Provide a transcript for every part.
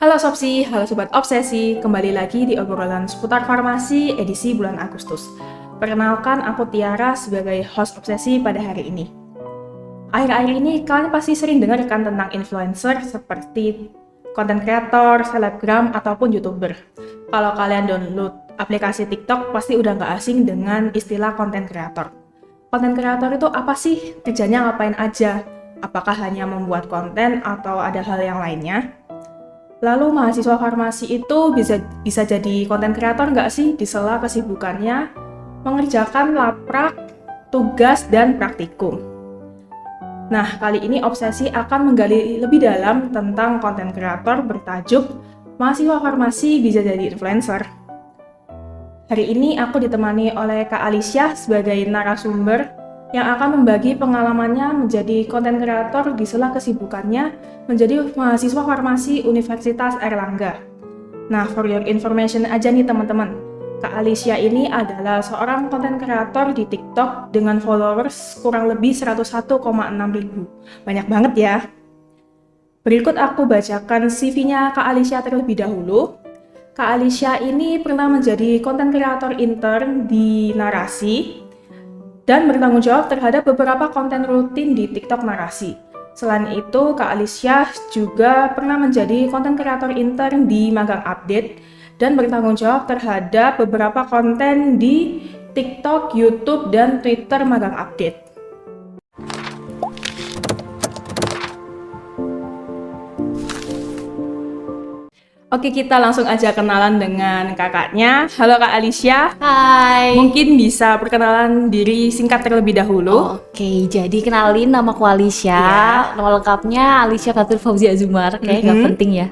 Halo Sopsi, halo Sobat Obsesi, kembali lagi di obrolan seputar farmasi edisi bulan Agustus. Perkenalkan, aku Tiara sebagai host Obsesi pada hari ini. Akhir-akhir ini kalian pasti sering dengar kan tentang influencer seperti konten kreator, selebgram, ataupun youtuber. Kalau kalian download aplikasi TikTok, pasti udah nggak asing dengan istilah konten kreator. Konten kreator itu apa sih? Kerjanya ngapain aja? Apakah hanya membuat konten atau ada hal yang lainnya? Lalu mahasiswa farmasi itu bisa jadi konten kreator nggak sih di sela kesibukannya mengerjakan laprak, tugas, dan praktikum? Nah, kali ini Obsesi akan menggali lebih dalam tentang konten kreator bertajuk Mahasiswa Farmasi Bisa Jadi Influencer. Hari ini aku ditemani oleh Kak Alicia sebagai narasumber yang akan membagi pengalamannya menjadi konten kreator di sela kesibukannya menjadi mahasiswa farmasi Universitas Airlangga. Nah, for your information aja nih teman-teman, Kak Alicia ini adalah seorang konten kreator di TikTok dengan followers kurang lebih 101,6 ribu. Banyak banget ya. Berikut aku bacakan CV-nya Kak Alicia terlebih dahulu. Kak Alicia ini pernah menjadi konten kreator intern di Narasi, dan bertanggung jawab terhadap beberapa konten rutin di TikTok Narasi. Selain itu, Kak Alicia juga pernah menjadi konten kreator intern di Magang Update dan bertanggung jawab terhadap beberapa konten di TikTok, YouTube, dan Twitter Magang Update. Oke, kita langsung aja kenalan dengan kakaknya. Halo Kak Alicia. Hai. Mungkin bisa perkenalan diri singkat terlebih dahulu. Oke, jadi kenalin nama aku Alicia. Iya. Nama lengkapnya Alicia Fatul Fauzia Azumar. Kayak nggak penting ya.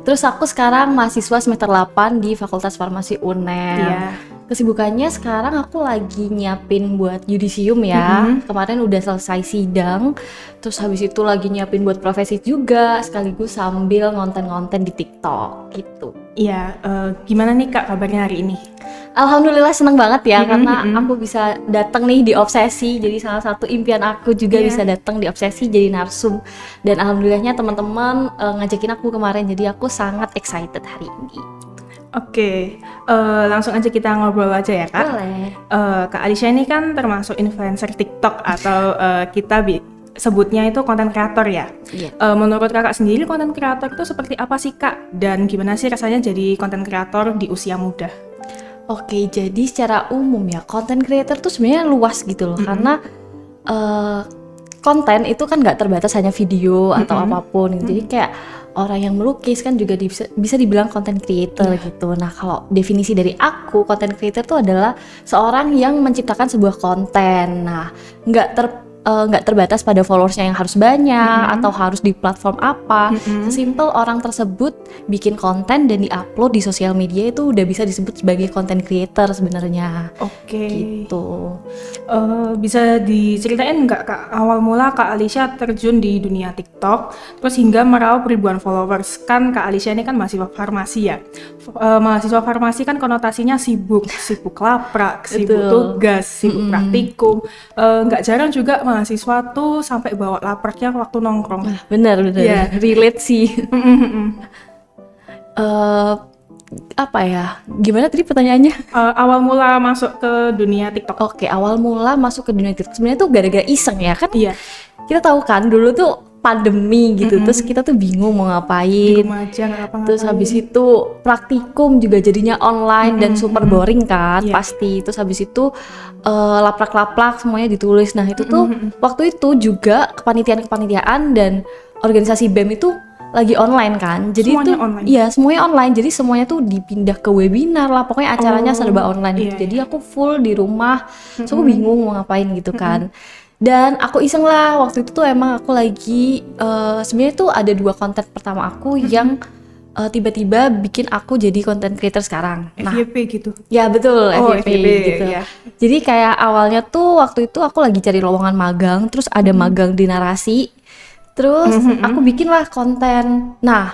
Terus aku sekarang mahasiswa semester 8 di Fakultas Farmasi UNER. Iya. Kesibukannya sekarang aku lagi nyiapin buat yudisium ya. Kemarin udah selesai sidang. Terus habis itu lagi nyiapin buat profesi juga, sekaligus sambil ngonten-ngonten di TikTok gitu. Iya, gimana nih Kak kabarnya hari ini? Alhamdulillah seneng banget ya karena aku bisa datang nih di Obsesi. Jadi salah satu impian aku juga bisa datang di Obsesi jadi narsum. Dan alhamdulillahnya teman-teman ngajakin aku kemarin, jadi aku sangat excited hari ini. Oke, langsung aja kita ngobrol aja ya Kak. Boleh. Kak Alicia ini kan termasuk influencer TikTok atau kita sebutnya itu konten kreator ya. Iya. Menurut kakak sendiri konten kreator itu seperti apa sih Kak? Dan gimana sih rasanya jadi konten kreator di usia muda? Oke, jadi secara umum ya konten creator tuh sebenarnya luas gitu loh, karena konten itu kan nggak terbatas hanya video atau apapun gitu. Jadi kayak orang yang melukis kan juga bisa dibilang content creator gitu. Nah, kalau definisi dari aku, content creator itu adalah seorang yang menciptakan sebuah konten. Nah, nggak terbatas pada followersnya yang harus banyak atau harus di platform apa. Sesimpel orang tersebut bikin konten dan diupload di sosial media itu udah bisa disebut sebagai content creator sebenarnya. Oke. Gitu. Bisa diceritain nggak Kak, awal mula Kak Alicia terjun di dunia TikTok, terus hingga meraup ribuan followers. Kan Kak Alicia ini kan mahasiswa farmasi ya. Mahasiswa farmasi kan konotasinya sibuk laprak, sibuk tugas, sibuk praktikum. Nggak jarang juga mahasiswa tuh sampai bawa lapraknya waktu nongkrong. Bener, Yeah. relate sih. Apa ya? Gimana tadi pertanyaannya? Awal mula masuk ke dunia TikTok. Oke, awal mula masuk ke dunia TikTok sebenarnya tuh gara-gara iseng ya kan? Iya. Kita tahu kan dulu tuh pandemi gitu, terus kita tuh bingung mau Di ngapain. rumah aja nggak apa-apa. Terus habis itu praktikum juga jadinya online dan super boring kan, Iya. pasti. Terus habis itu laprak-laplak semuanya ditulis. Nah itu tuh waktu itu juga kepanitiaan dan organisasi BEM itu lagi online kan. Jadi Semuanya itu online? iya semuanya online. Jadi semuanya tuh dipindah ke webinar lah. Pokoknya acaranya serba online gitu. iya, Jadi aku full di rumah. Terus aku bingung mau ngapain gitu kan. Dan aku iseng lah waktu itu tuh emang aku lagi sebenarnya tuh ada 2 konten pertama aku yang tiba-tiba bikin aku jadi content creator sekarang. Nah, FYP gitu. ya betul, Oh, FYP FYP, gitu. iya. Jadi kayak awalnya tuh waktu itu aku lagi cari lowongan magang, terus ada magang di Narasi. Terus aku bikin lah konten. Nah,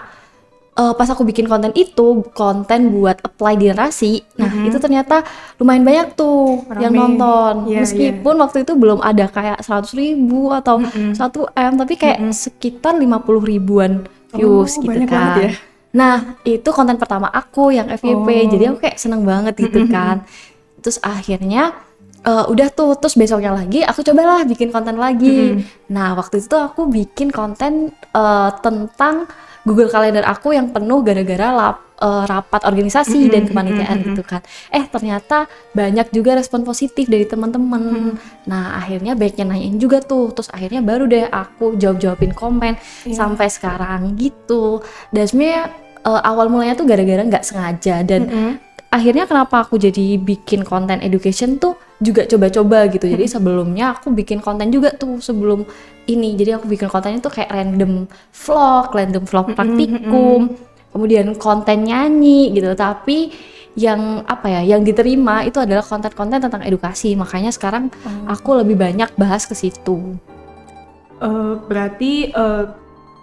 pas aku bikin konten itu, konten buat apply di Narasi, nah itu ternyata lumayan banyak tuh Rame. yang nonton. Iya, Meskipun waktu itu belum ada kayak 100.000 atau 1 M, tapi kayak sekitar 50 ribuan views gitu banyak kan. banget ya. Nah, itu konten pertama aku yang FYP. Jadi aku kayak seneng banget gitu kan. Terus akhirnya udah tuh, terus besoknya lagi aku cobalah bikin konten lagi. Nah, waktu itu tuh aku bikin konten tentang Google Calendar aku yang penuh gara-gara rapat organisasi dan kepanitiaan gitu kan. Ternyata banyak juga respon positif dari teman-teman. Nah, akhirnya baiknya nanyain juga tuh. Terus akhirnya baru deh aku jawab-jawabin komen sampai sekarang gitu. Dan sebenarnya awal mulanya tuh gara-gara nggak sengaja, dan akhirnya kenapa aku jadi bikin konten education tuh juga coba-coba gitu. Jadi sebelumnya aku bikin konten juga tuh sebelum ini. Jadi aku bikin kontennya tuh kayak random vlog praktikum, kemudian konten nyanyi gitu. Tapi yang yang diterima itu adalah konten-konten tentang edukasi. Makanya sekarang aku lebih banyak bahas ke situ. Berarti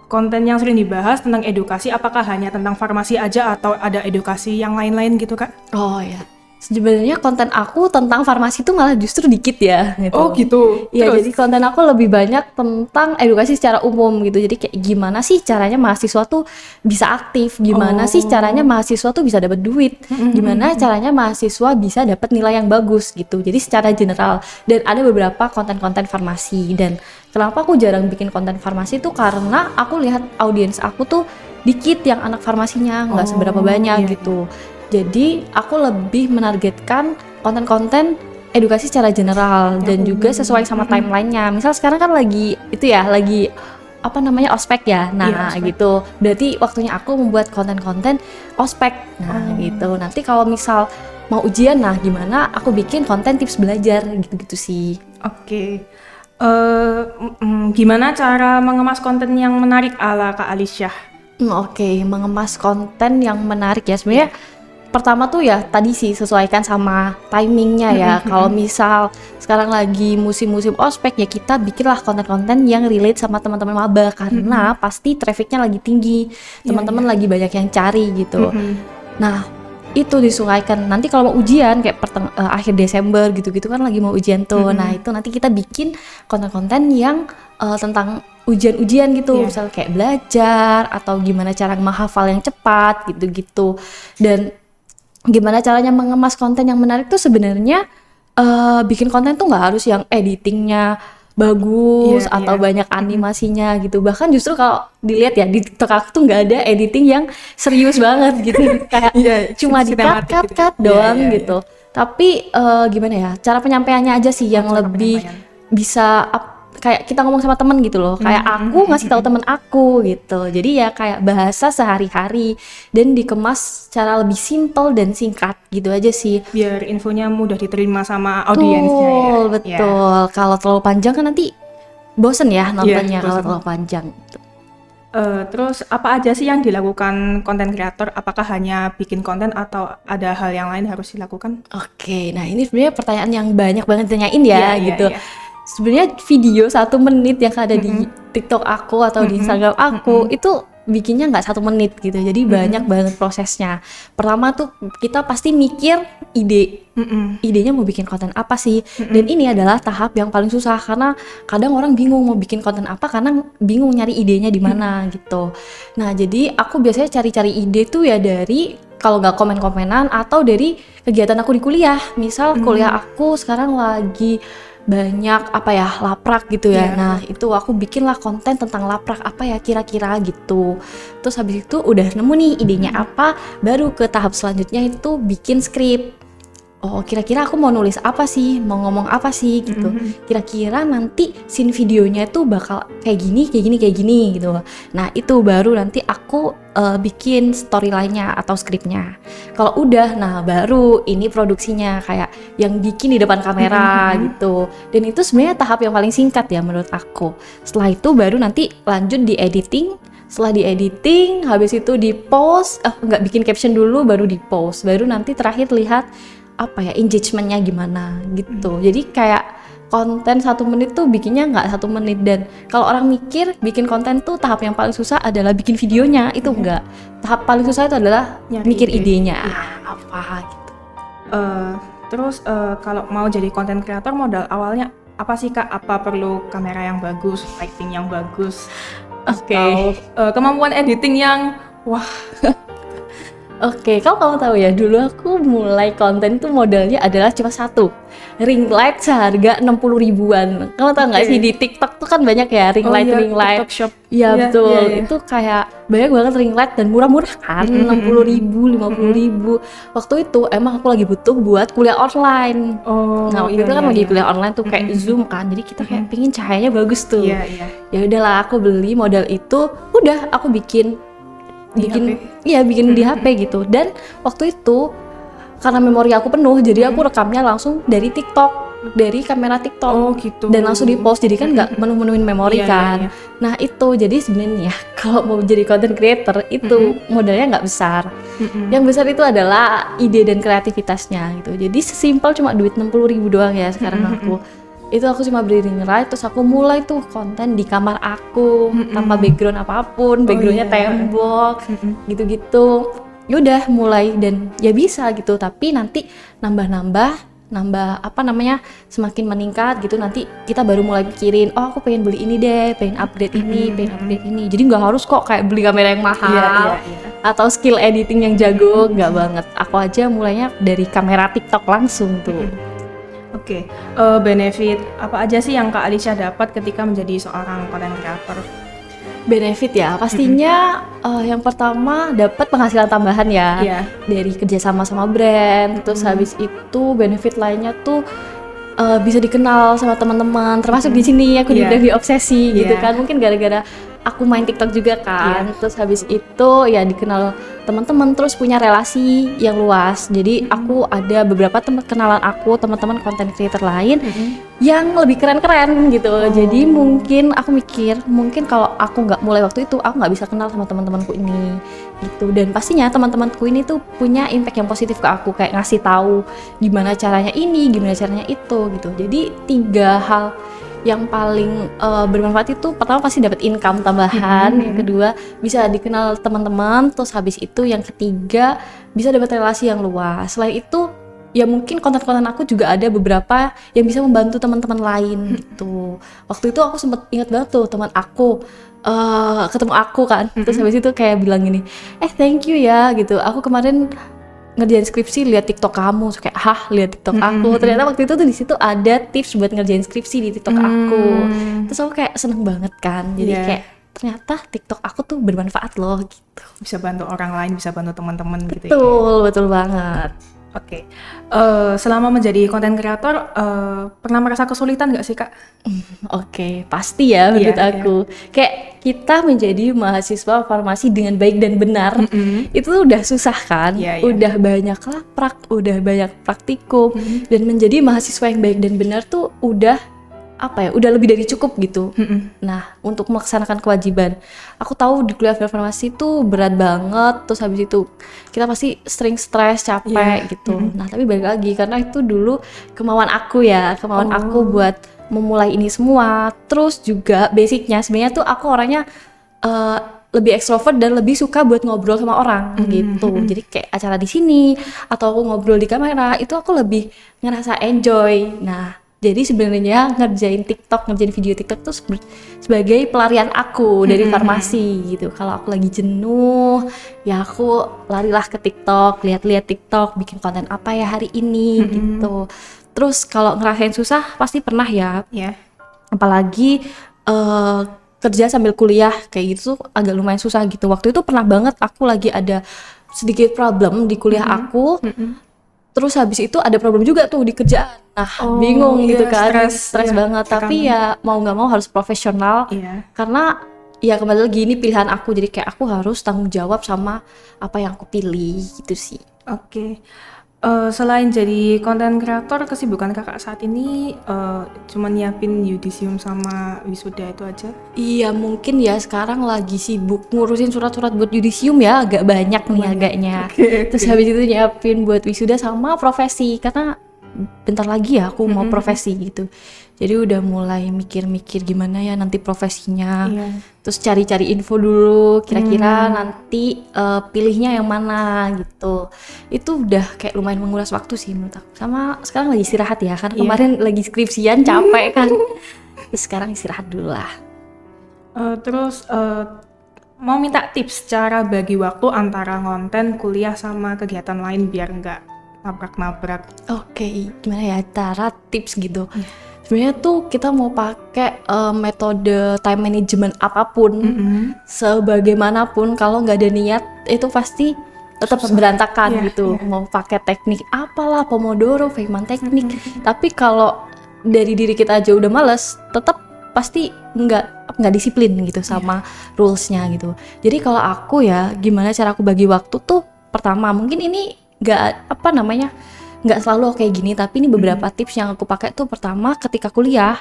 konten yang sering dibahas tentang edukasi, apakah hanya tentang farmasi aja atau ada edukasi yang lain-lain gitu, Kak? Oh ya, sebenarnya konten aku tentang farmasi itu malah justru dikit ya gitu. Oh gitu. Iya, jadi konten aku lebih banyak tentang edukasi secara umum gitu. Jadi kayak gimana sih caranya mahasiswa tuh bisa aktif, gimana sih caranya mahasiswa tuh bisa dapat duit, gimana caranya mahasiswa bisa dapat nilai yang bagus gitu. Jadi secara general, dan ada beberapa konten-konten farmasi. Dan kenapa aku jarang bikin konten farmasi tuh karena aku lihat audiens aku tuh dikit yang anak farmasinya, nggak seberapa banyak gitu. Jadi aku lebih menargetkan konten-konten edukasi secara general dan juga sesuai sama timelinenya. Misal sekarang kan lagi ospek ya. Nah, ospek. Gitu. Berarti waktunya aku membuat konten-konten ospek. Nah, gitu. Nanti kalau misal mau ujian, nah gimana aku bikin konten tips belajar gitu-gitu sih. Oke. Gimana cara mengemas konten yang menarik ala Kak Alicia? Oke, mengemas konten yang menarik ya sebenarnya. Pertama tuh ya tadi sih sesuaikan sama timingnya ya. Kalau misal sekarang lagi musim-musim ospek ya kita bikinlah konten-konten yang relate sama teman-teman maba, karena pasti trafficnya lagi tinggi, teman-teman lagi banyak yang cari gitu. Nah, itu disesuaikan. Nanti kalau mau ujian kayak akhir Desember gitu-gitu kan lagi mau ujian tuh. Nah, itu nanti kita bikin konten-konten yang tentang ujian-ujian gitu, misal kayak belajar atau gimana cara menghafal yang cepat gitu-gitu. Dan gimana caranya mengemas konten yang menarik tuh sebenarnya bikin konten tuh nggak harus yang editingnya bagus atau banyak animasinya gitu. Bahkan justru kalau dilihat ya di TikTok aku tuh nggak ada editing yang serius banget gitu, kayak cuma di cut doang gitu. Tapi gimana ya, cara penyampaiannya aja sih yang lebih bisa kayak kita ngomong sama temen gitu loh, kayak aku ngasih tahu temen aku gitu. Jadi ya kayak bahasa sehari-hari dan dikemas secara lebih simpel dan singkat gitu aja sih. Biar infonya mudah diterima sama audiensnya ya. Betul. Kalau terlalu panjang kan nanti bosen ya nontonnya kalau terlalu panjang. Terus apa aja sih yang dilakukan konten kreator? Apakah hanya bikin konten atau ada hal yang lain harus dilakukan? Oke, nah ini sebenarnya pertanyaan yang banyak banget ditanyain ya gitu. Sebenarnya video 1 menit yang ada di TikTok aku atau di Instagram aku itu bikinnya nggak 1 menit gitu, jadi banyak banget prosesnya. Pertama tuh kita pasti mikir idenya mau bikin konten apa sih, dan ini adalah tahap yang paling susah karena kadang orang bingung mau bikin konten apa karena bingung nyari idenya di mana gitu. Nah, jadi aku biasanya cari-cari ide tuh ya dari, kalau nggak komen-komenan, atau dari kegiatan aku di kuliah. Misal kuliah aku sekarang lagi banyak laprak gitu ya. Nah, itu aku bikinlah konten tentang laprak apa ya kira-kira gitu. Terus habis itu udah nemu nih idenya apa, baru ke tahap selanjutnya itu bikin skrip. Oh, kira-kira aku mau nulis apa sih, mau ngomong apa sih gitu. Kira-kira nanti scene videonya itu bakal kayak gini gitu. Nah, itu baru nanti aku bikin storyline-nya atau skripnya. Kalau udah, nah baru ini produksinya, kayak yang bikin di depan kamera gitu. Dan itu sebenarnya tahap yang paling singkat ya menurut aku. Setelah itu baru nanti lanjut di editing. Setelah di editing, habis itu di post, nggak bikin caption dulu baru di post. Baru nanti terakhir lihat engagementnya gimana gitu. Jadi kayak konten 1 menit tuh bikinnya nggak 1 menit, dan kalau orang mikir bikin konten tuh tahap yang paling susah adalah bikin videonya, itu enggak. Tahap paling susah itu adalah mikir idenya apa gitu. Terus kalau mau jadi konten kreator modal awalnya apa sih Kak? Apa perlu kamera yang bagus, lighting yang bagus, atau kemampuan editing yang wah Oke, kalau kamu tahu ya, dulu aku mulai konten tuh modalnya adalah cuma satu, ring light seharga 60 ribuan. Kamu tahu nggak sih Oke. di TikTok tuh kan banyak ya ring Oh light, iya, ring light. TikTok Shop. Iya Iya, betul, iya, iya. itu kayak banyak banget ring light dan murah-murah kan, 60 ribu, 50 ribu. Waktu itu emang aku lagi butuh buat kuliah online. Nah Oh waktu iya, itu kan iya, lagi iya. kuliah online tuh kayak Zoom kan, jadi kita kayak pingin cahayanya bagus tuh. Iya, iya. Ya udahlah aku beli modal itu, udah aku bikin Di iya bikin di HP gitu. Dan waktu itu karena memori aku penuh, jadi aku rekamnya langsung dari TikTok, dari kamera TikTok. Oh gitu. Dan langsung di post, jadi kan nggak menuhin memori Iya, kan. iya, iya. Nah itu jadi sebenarnya kalau mau jadi content creator itu modalnya nggak besar. Yang besar itu adalah ide dan kreativitasnya gitu. Jadi sesimpel cuma duit 60 ribu doang ya sekarang aku. Itu aku cuma beli ring light, terus aku mulai tuh konten di kamar aku tanpa background apapun, backgroundnya iya. tembok gitu-gitu. Yaudah mulai dan ya bisa gitu, tapi nanti nambah apa namanya semakin meningkat gitu, nanti kita baru mulai pikirin, oh aku pengen beli ini deh, pengen upgrade ini, pengen upgrade ini. Jadi nggak harus kok kayak beli kamera yang mahal Iya, iya. atau skill editing yang jago, nggak banget. Aku aja mulainya dari kamera TikTok langsung tuh. Oke, benefit apa aja sih yang Kak Alicia dapat ketika menjadi seorang content creator? Benefit ya, pastinya yang pertama dapat penghasilan tambahan ya, Iya. dari kerjasama sama brand. Terus habis itu benefit lainnya tuh bisa dikenal sama teman-teman, termasuk di sini aku Iya. dibilang di obsesi gitu Iya. kan, mungkin gara-gara aku main TikTok juga kan. Terus habis itu ya dikenal teman-teman, terus punya relasi yang luas. Jadi aku ada beberapa kenalan aku, teman-teman content creator lain yang lebih keren-keren gitu. Jadi mungkin aku mikir, mungkin kalau aku nggak mulai waktu itu, aku nggak bisa kenal sama teman-temanku ini gitu. Dan pastinya teman-temanku ini tuh punya impact yang positif ke aku, kayak ngasih tahu gimana caranya ini, gimana caranya itu gitu. Jadi 3 hal yang paling bermanfaat itu, pertama pasti dapat income tambahan, yang kedua bisa dikenal teman-teman, terus habis itu yang ketiga bisa dapat relasi yang luas. Selain itu ya mungkin konten-konten aku juga ada beberapa yang bisa membantu teman-teman lain gitu. Waktu itu aku sempet ingat banget tuh teman aku ketemu aku kan, terus habis itu kayak bilang gini, thank you ya gitu, aku kemarin ngerjain skripsi lihat TikTok kamu. Terus kayak lihat TikTok aku. Ternyata waktu itu tuh di situ ada tips buat ngerjain skripsi di TikTok aku. Terus aku kayak seneng banget kan. Jadi kayak ternyata TikTok aku tuh bermanfaat loh gitu. Bisa bantu orang lain, bisa bantu teman-teman gitu ya. Betul banget. Oke. Selama menjadi content creator, pernah merasa kesulitan nggak sih Kak? Oke, pasti ya menurut Iya, aku. Kayak kita menjadi mahasiswa farmasi dengan baik dan benar, itu udah susah kan? Iya, iya. Udah banyak laprak, udah banyak praktikum, dan menjadi mahasiswa yang baik dan benar tuh udah udah lebih dari cukup gitu. Nah, untuk melaksanakan kewajiban, aku tahu di kuliah farmasi tuh berat banget, terus habis itu kita pasti sering stres, capek gitu. Nah, tapi balik lagi karena itu dulu kemauan aku aku buat memulai ini semua. Terus juga basicnya sebenarnya tuh aku orangnya lebih ekstrovert dan lebih suka buat ngobrol sama orang gitu. Jadi kayak acara di sini atau aku ngobrol di kamera itu aku lebih ngerasa enjoy. Nah, jadi sebenarnya ngerjain video TikTok tuh sebagai pelarian aku dari farmasi gitu. Kalau aku lagi jenuh, ya aku larilah ke TikTok, lihat-lihat TikTok, bikin konten apa ya hari ini gitu. Terus kalau ngerasain susah pasti pernah ya. Iya. Apalagi kerja sambil kuliah kayak gitu tuh agak lumayan susah gitu. Waktu itu pernah banget aku lagi ada sedikit problem di kuliah aku. Terus habis itu ada problem juga tuh di kerjaan. Nah, bingung gitu kan, stres banget. Tapi ya mau nggak mau harus profesional. Karena ya kembali lagi ini pilihan aku. Jadi kayak aku harus tanggung jawab sama apa yang aku pilih gitu sih. Oke. Selain jadi content creator, kesibukan Kakak saat ini cuma nyiapin yudisium sama wisuda itu aja? Iya, mungkin ya sekarang lagi sibuk ngurusin surat-surat buat yudisium ya, agak banyak nih agaknya. Terus habis itu nyiapin buat wisuda sama profesi, karena bentar lagi ya aku mau profesi gitu. Jadi udah mulai mikir-mikir gimana ya nanti profesinya. Terus cari-cari info dulu kira-kira nanti pilihnya yang mana gitu. Itu udah kayak lumayan menguras waktu sih menurut aku. Sama sekarang lagi istirahat ya, kan kemarin lagi skripsian capek kan. Terus sekarang istirahat dulu lah. Terus mau minta tips cara bagi waktu antara konten kuliah sama kegiatan lain biar nggak nabrak-nabrak. Oke, gimana ya cara tips gitu. Sebenarnya tuh kita mau pakai metode time management apapun, sebagaimanapun kalau nggak ada niat itu pasti tetap berantakan gitu. Mau pakai teknik apalah, Pomodoro, Feynman teknik, tapi kalau dari diri kita aja udah males, tetap pasti nggak disiplin gitu sama rules-nya gitu. Jadi kalau aku ya, gimana cara aku bagi waktu tuh, pertama mungkin ini nggak selalu kayak gini, tapi ini beberapa tips yang aku pakai tuh. Pertama, ketika kuliah,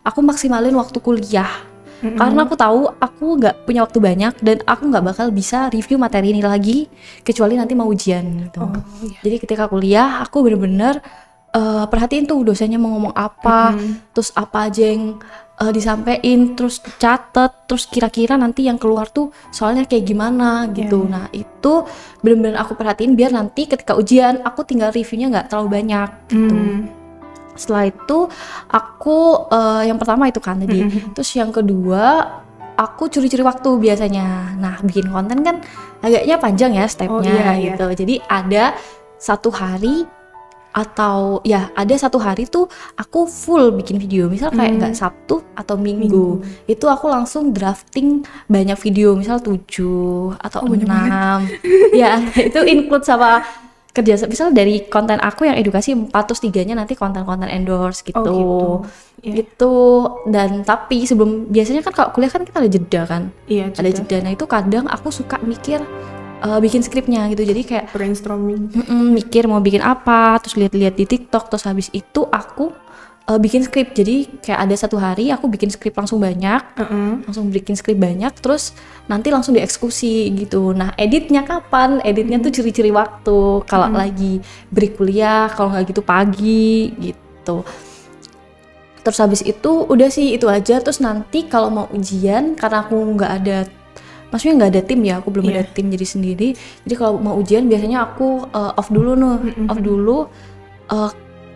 aku maksimalin waktu kuliah. Karena aku tahu aku nggak punya waktu banyak dan aku nggak bakal bisa review materi ini lagi kecuali nanti mau ujian gitu. Jadi ketika kuliah, aku bener-bener perhatiin tuh dosennya mau ngomong apa, terus apa aja yang disampaikan, terus catet, terus kira-kira nanti yang keluar tuh soalnya kayak gimana gitu. Nah itu benar-benar aku perhatiin biar nanti ketika ujian aku tinggal reviewnya nggak terlalu banyak gitu. Setelah itu aku yang pertama itu kan tadi, terus yang kedua aku curi-curi waktu biasanya. Nah bikin konten kan agaknya panjang ya stepnya gitu. Jadi ada satu hari atau ya ada satu hari tuh aku full bikin video, misal kayak nggak Sabtu atau Minggu itu aku langsung drafting banyak video, misal 7 atau 6 ya itu include sama kerja, misal dari konten aku yang edukasi 4 terus 3-nya nanti konten-konten endorse gitu. Gitu. Dan tapi sebelum, biasanya kan kalau kuliah kan kita ada jeda kan, ada jeda. Nah itu kadang aku suka mikir bikin skripnya gitu, jadi kayak brainstorming, mikir mau bikin apa, terus lihat-lihat di TikTok, terus habis itu aku bikin skrip. Jadi kayak ada satu hari aku bikin skrip langsung banyak, langsung bikin skrip banyak, terus nanti langsung dieksekusi gitu. Nah editnya kapan? Editnya tuh ciri-ciri waktu, kalau lagi break kuliah, kalau nggak gitu pagi gitu. Terus habis itu udah sih itu aja. Terus nanti kalau mau ujian, karena aku maksudnya nggak ada tim ya, aku belum ada tim jadi sendiri. Jadi kalau mau ujian biasanya aku off dulu off dulu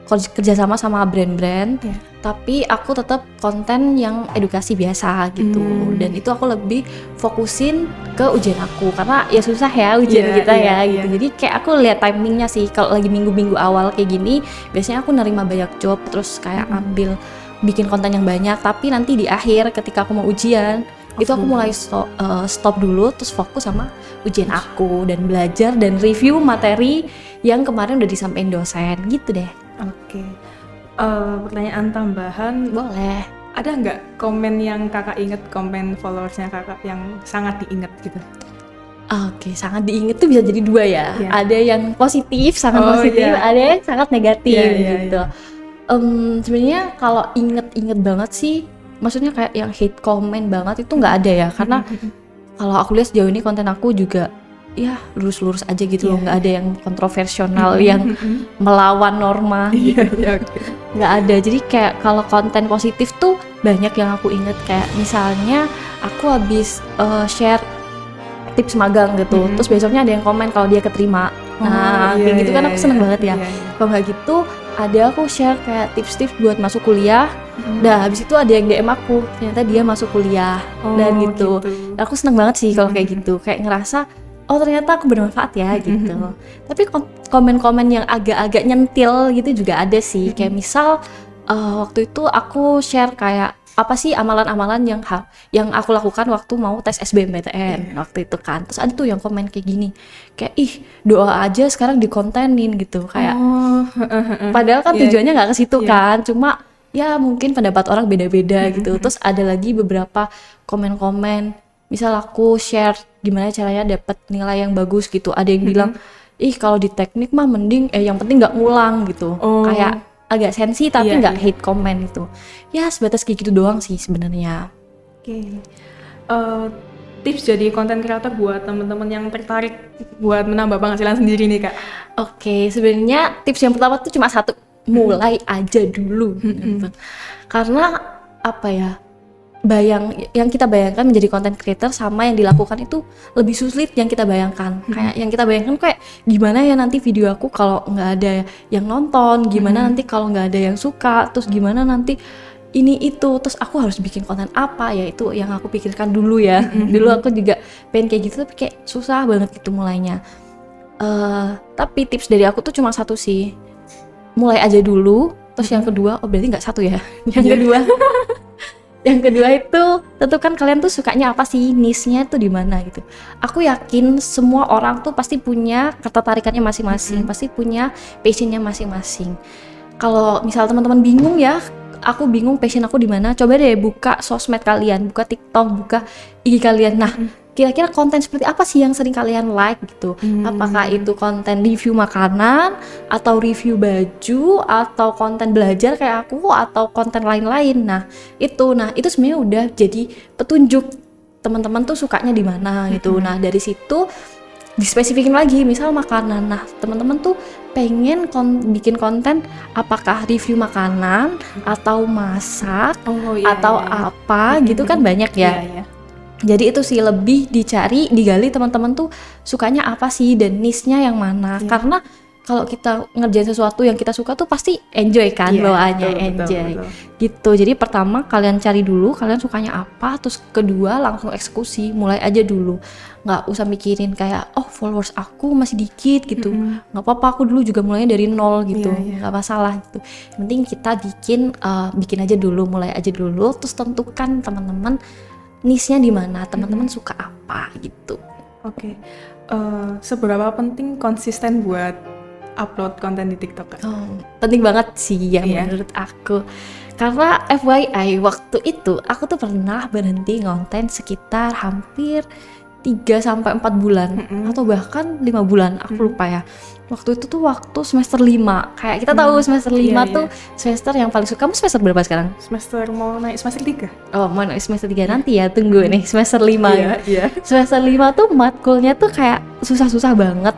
kerjasama sama brand-brand. Tapi aku tetap konten yang edukasi biasa gitu. Dan itu aku lebih fokusin ke ujian aku, karena ya susah ya ujian kita gitu. Jadi kayak aku lihat timingnya sih. Kalau lagi minggu-minggu awal kayak gini, biasanya aku nerima banyak job, terus kayak ambil bikin konten yang banyak. Tapi nanti di akhir ketika aku mau ujian, itu aku mulai stop dulu, terus fokus sama ujian aku dan belajar dan review materi yang kemarin udah disampaikan dosen gitu deh. Pertanyaan tambahan, boleh. Ada nggak komen yang kakak inget, komen followersnya kakak yang sangat diinget gitu? Sangat diinget tuh bisa jadi dua ya. Ada yang positif, sangat positif, ada yang sangat negatif gitu. Sebenarnya kalau inget banget sih, maksudnya kayak yang hate comment banget itu nggak ada ya, karena kalau aku lihat sejauh ini konten aku juga ya lurus-lurus aja gitu loh, nggak ada yang kontroversial yang melawan norma gitu. Nggak ada. Jadi kayak kalau konten positif tuh banyak yang aku inget, kayak misalnya aku habis share tips magang gitu, terus besoknya ada yang komen kalau dia keterima. Kayak gitu kan aku seneng banget ya. Kalau nggak gitu, ada aku share kayak tips-tips buat masuk kuliah. Nah habis itu ada yang DM aku, ternyata dia masuk kuliah dan gitu. Aku seneng banget sih kalau kayak gitu, kayak ngerasa ternyata aku bermanfaat ya gitu. Tapi komen-komen yang agak-agak nyentil gitu juga ada sih, kayak misal waktu itu aku share kayak apa sih amalan-amalan yang aku lakukan waktu mau tes SBMPTN waktu itu kan. Terus ada tuh yang komen kayak gini, kayak doa aja sekarang dikontenin gitu, kayak padahal kan tujuannya nggak ke situ kan, cuma ya mungkin pendapat orang beda-beda gitu. Terus ada lagi beberapa komen-komen, misal aku share gimana caranya dapat nilai yang bagus gitu, ada yang bilang kalau di teknik mah mending yang penting nggak ngulang gitu. Kayak agak sensi tapi nggak hate comment itu. Ya sebatas kayak gitu doang sih sebenarnya. Tips jadi konten kreator buat teman-teman yang tertarik buat menambah penghasilan sendiri nih kak. Sebenarnya tips yang pertama tuh cuma satu, mulai aja dulu. Karena apa ya, yang kita bayangkan menjadi content creator sama yang dilakukan itu lebih sulit yang kita bayangkan. Kayak yang kita bayangkan kayak gimana ya nanti video aku kalau nggak ada yang nonton, gimana nanti kalau nggak ada yang suka, terus gimana nanti ini itu, terus aku harus bikin konten apa ya, itu yang aku pikirkan dulu ya. Dulu aku juga pengen kayak gitu tapi kayak susah banget gitu mulainya. Tapi tips dari aku tuh cuma satu sih, mulai aja dulu. Terus yang kedua, berarti nggak satu ya. Yang kedua itu tentukan kalian tuh sukanya apa sih, niche-nya tuh di mana gitu. Aku yakin semua orang tuh pasti punya ketertarikannya masing-masing, pasti punya passion-nya masing-masing. Kalau misal teman-teman bingung ya, aku bingung passion aku di mana, coba deh buka sosmed kalian, buka TikTok, buka IG kalian. Nah, kira-kira konten seperti apa sih yang sering kalian like gitu? Apakah itu konten review makanan, atau review baju, atau konten belajar kayak aku, atau konten lain-lain. Nah itu sebenarnya udah jadi petunjuk teman-teman tuh sukanya di mana gitu. Nah dari situ dispesifikin lagi, misal makanan. Nah teman-teman tuh pengen bikin konten apakah review makanan atau masak atau apa gitu kan banyak ya. Jadi itu sih lebih digali teman-teman tuh sukanya apa sih dan niche-nya yang mana. Karena kalau kita ngerjain sesuatu yang kita suka tuh pasti enjoy kan, bawaannya enjoy. Betul. Gitu. Jadi pertama kalian cari dulu kalian sukanya apa, terus kedua langsung eksekusi, mulai aja dulu. Nggak usah mikirin kayak followers aku masih dikit gitu. Nggak apa-apa, aku dulu juga mulainya dari nol gitu. Nggak masalah gitu. Yang penting kita bikin aja dulu, mulai aja dulu, terus tentukan teman-teman niche-nya di mana, teman-teman suka apa gitu. Oke. Seberapa penting konsisten buat upload konten di TikTok? Penting banget sih ya menurut aku. Karena FYI waktu itu aku tuh pernah berhenti ngonten sekitar hampir 3-4 bulan atau bahkan 5 bulan, aku lupa ya. Waktu itu tuh waktu semester 5. Kayak kita tahu semester 5 tuh semester yang paling suka. Kamu semester berapa sekarang? Mau naik semester 3. Mau naik semester 3 nanti ya, tunggu nih semester 5 ya. Semester 5 tuh matkulnya tuh kayak susah-susah banget.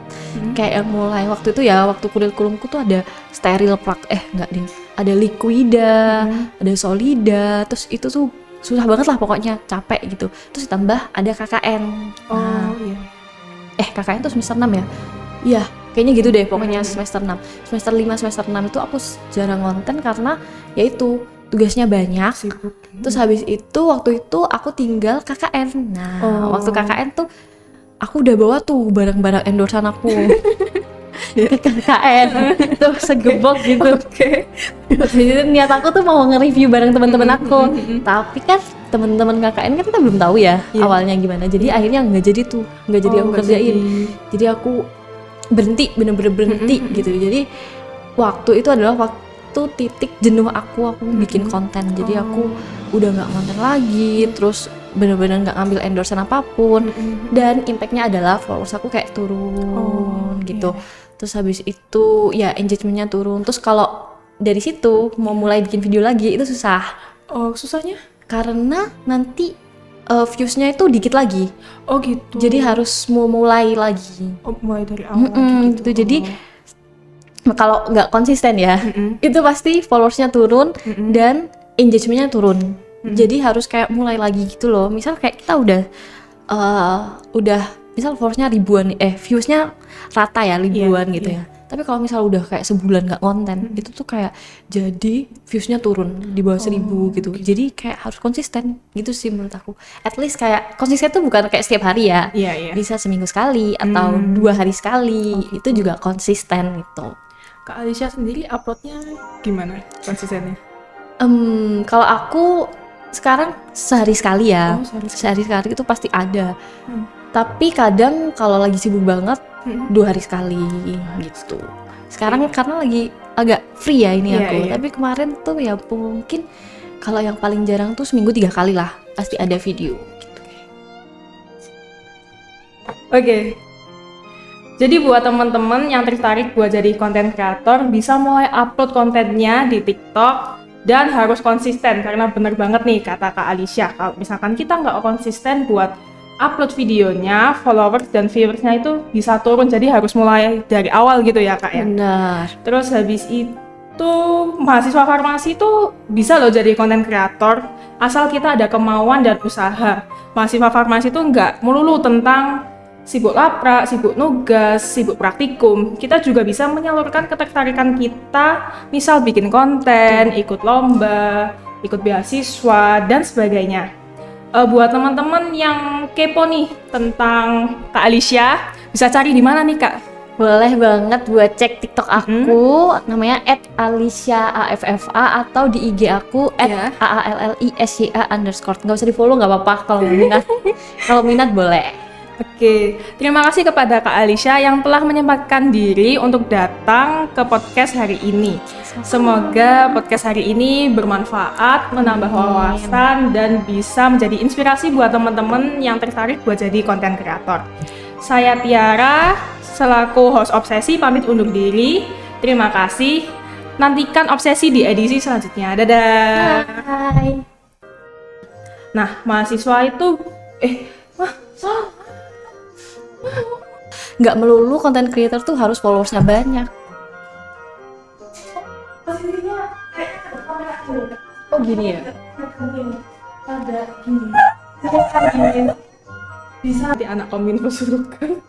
Kayak yang mulai waktu itu ya, waktu kurikulumku tuh ada steril ada liquida, ada solida, terus itu tuh susah banget lah pokoknya, capek gitu. Terus ditambah ada KKN. KKN tuh semester 6 ya? Iya, kayaknya gitu deh pokoknya semester 6. Semester 5, semester 6 itu aku jarang konten karena yaitu tugasnya banyak. Sibuk. Terus habis itu waktu itu aku tinggal KKN. Nah, waktu KKN tuh aku udah bawa tuh barang-barang endorsean aku. Ke KKN tuh segebok gitu. Jadi niat aku tuh mau nge-review bareng teman-teman aku. Tapi kan teman-teman KKN kan kita belum tahu ya awalnya gimana. Jadi akhirnya nggak jadi aku kerjain. Jadi aku bener-bener berhenti gitu. Jadi waktu itu adalah waktu titik jenuh aku bikin konten. Jadi aku udah nggak konten lagi, terus bener-bener nggak ngambil endorsean apapun. Dan impactnya adalah followers aku kayak turun gitu. Terus habis itu ya engagementnya turun. Terus kalau dari situ mau mulai bikin video lagi itu susah. Susahnya? Karena nanti viewsnya itu dikit lagi. Gitu. Jadi harus mau mulai lagi. Mulai dari awal lagi gitu. Jadi kalau nggak konsisten ya, itu pasti followersnya turun dan engagementnya turun. Jadi harus kayak mulai lagi gitu loh. Misal kayak kita udah misal followersnya ribuan, viewsnya rata ya ribuan gitu ya. Tapi kalau misal udah kayak sebulan nggak konten, itu tuh kayak jadi viewsnya turun di bawah 1.000 gitu. Jadi kayak harus konsisten gitu sih menurut aku. At least kayak konsisten tuh bukan kayak setiap hari ya. Bisa seminggu sekali atau 2 hari sekali. Itu juga konsisten gitu. Kak Alicia sendiri uploadnya gimana konsistennya? Kalau aku sekarang sehari sekali ya. Sehari sekali itu pasti ada. Tapi kadang kalau lagi sibuk banget 2 hari sekali gitu. Sekarang karena lagi agak free ya ini aku. Tapi kemarin tuh ya mungkin kalau yang paling jarang tuh seminggu 3 kali lah pasti ada video gitu. Oke. Jadi buat teman-teman yang tertarik buat jadi konten kreator bisa mulai upload kontennya di TikTok dan harus konsisten karena bener banget nih kata Kak Alicia. Kalau misalkan kita nggak konsisten buat upload videonya, followers dan viewersnya itu bisa turun. Jadi harus mulai dari awal gitu ya Kak ya. Benar. Terus habis itu mahasiswa farmasi itu bisa loh jadi konten kreator asal kita ada kemauan dan usaha. Mahasiswa farmasi itu nggak melulu tentang sibuk laprak, sibuk nugas, sibuk praktikum. Kita juga bisa menyalurkan ketertarikan kita, misal bikin konten, ikut lomba, ikut beasiswa, dan sebagainya. Buat teman-teman yang kepo nih tentang Kak Alicia, bisa cari di mana nih Kak? Boleh banget buat cek TikTok aku, namanya @AliciaAFFA, atau di IG aku Ya. @AALLISYA_. Nggak usah di follow, nggak apa-apa kalau minat. Kalau minat boleh. Oke, terima kasih kepada Kak Alicia yang telah menyempatkan diri untuk datang ke podcast hari ini. Semoga podcast hari ini bermanfaat, menambah wawasan, dan bisa menjadi inspirasi buat teman-teman yang tertarik buat jadi konten kreator. Saya Tiara, selaku host Obsesi, pamit undur diri. Terima kasih. Nantikan Obsesi di edisi selanjutnya. Dadah. Bye. Nah, mahasiswa itu Nggak melulu konten creator tuh harus followersnya banyak. Oh gini ya? Ada gini. Bisa di anak kominfo suruhkan.